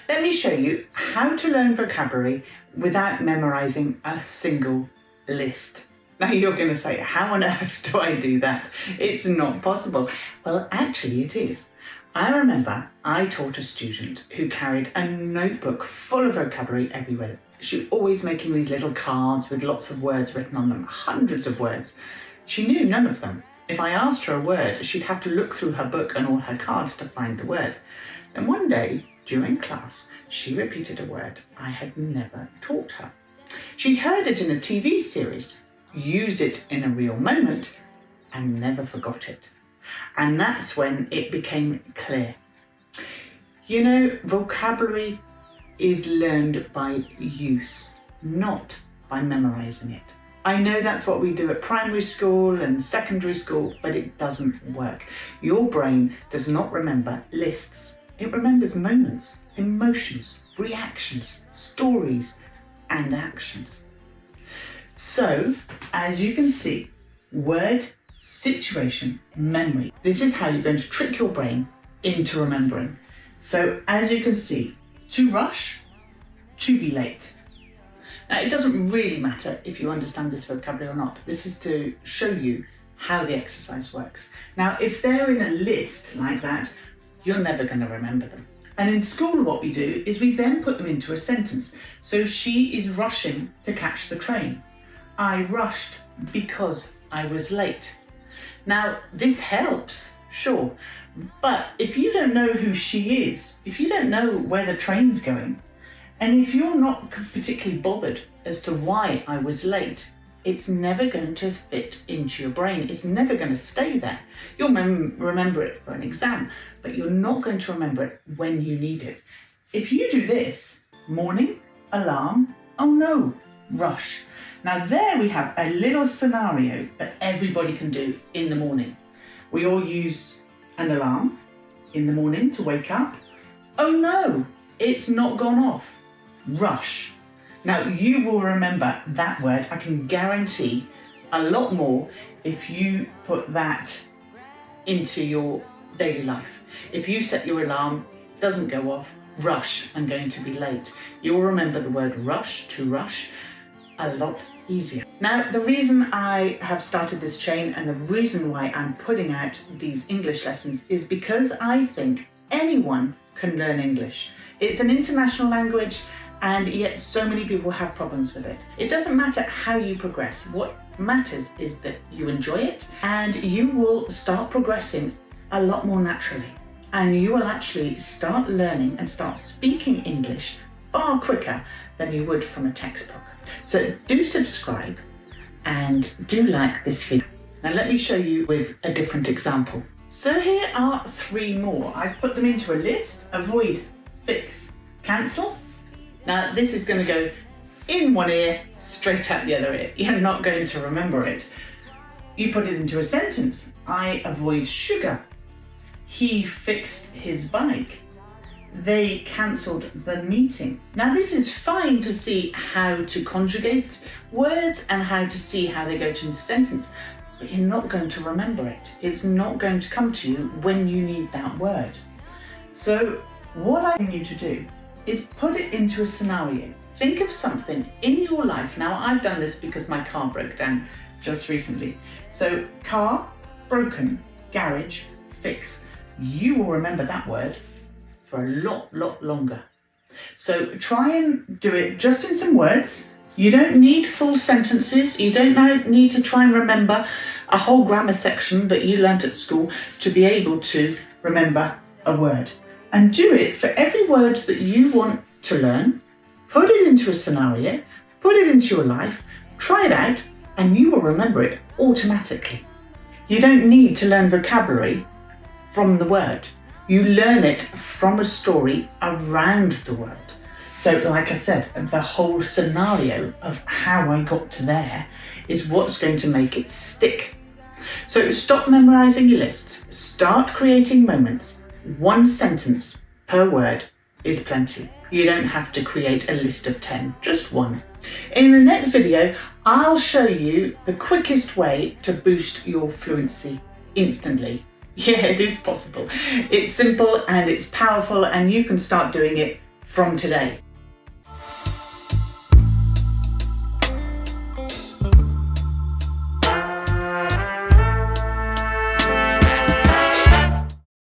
Let me show you how to learn vocabulary without memorising a single list. Now you're going to say, how on earth do I do that? It's not possible. Well, actually it is. I remember I taught a student who carried a notebook full of vocabulary everywhere. She was always making these little cards with lots of words written on them, hundreds of words. She knew none of them. If I asked her a word, she'd have to look through her book and all her cards to find the word. And one day, during class, she repeated a word I had never taught her. She'd heard it in a TV series, used it in a real moment, and never forgot it. And that's when it became clear. You know, vocabulary is learned by use, not by memorising it. I know that's what we do at primary school and secondary school, but it doesn't work. Your brain does not remember lists. It remembers moments, emotions, reactions, stories, and actions. So, as you can see, word, situation, memory. This is how you're going to trick your brain into remembering. So, as you can see, to rush, to be late. Now, it doesn't really matter if you understand this vocabulary or not. This is to show you how the exercise works. Now, if they're in a list like that, you're never going to remember them. And in school, what we do is we then put them into a sentence. So she is rushing to catch the train. I rushed because I was late. Now, this helps, sure. But if you don't know who she is, if you don't know where the train's going, and if you're not particularly bothered as to why I was late, it's never going to fit into your brain. It's never going to stay there. You'll remember it for an exam, but you're not going to remember it when you need it. If you do this, morning, alarm, oh no, rush. Now there we have a little scenario that everybody can do in the morning. We all use an alarm in the morning to wake up. Oh no, it's not gone off. Rush. Now you will remember that word, I can guarantee, a lot more if you put that into your daily life. If you set your alarm, doesn't go off, rush, I'm going to be late. You'll remember the word rush, to rush, a lot easier. Now, the reason I have started this chain and the reason why I'm putting out these English lessons is because I think anyone can learn English. It's an international language, and yet so many people have problems with it. It doesn't matter how you progress. What matters is that you enjoy it and you will start progressing a lot more naturally. And you will actually start learning and start speaking English far quicker than you would from a textbook. So do subscribe and do like this video. Now let me show you with a different example. So here are 3 more. I've put them into a list: avoid, fix, cancel. Now this is going to go in one ear, straight out the other ear. You're not going to remember it. You put it into a sentence. I avoid sugar. He fixed his bike. They cancelled the meeting. Now this is fine to see how to conjugate words and how to see how they go into a sentence, but you're not going to remember it. It's not going to come to you when you need that word. So what I need you to do is put it into a scenario. Think of something in your life. Now I've done this because my car broke down just recently. So car, broken, garage, fix. You will remember that word for a lot longer. So try and do it just in some words. You don't need full sentences. You don't need to try and remember a whole grammar section that you learnt at school to be able to remember a word. And do it for every word that you want to learn. Put it into a scenario, put it into your life, try it out, and you will remember it automatically. You don't need to learn vocabulary from the word. You learn it from a story around the word. So like I said, the whole scenario of how I got to there is what's going to make it stick. So stop memorizing your lists, start creating moments. 1 sentence per word is plenty. You don't have to create a list of 10, just 1. In the next video, I'll show you the quickest way to boost your fluency instantly. Yeah, it is possible. It's simple and it's powerful, and you can start doing it from today.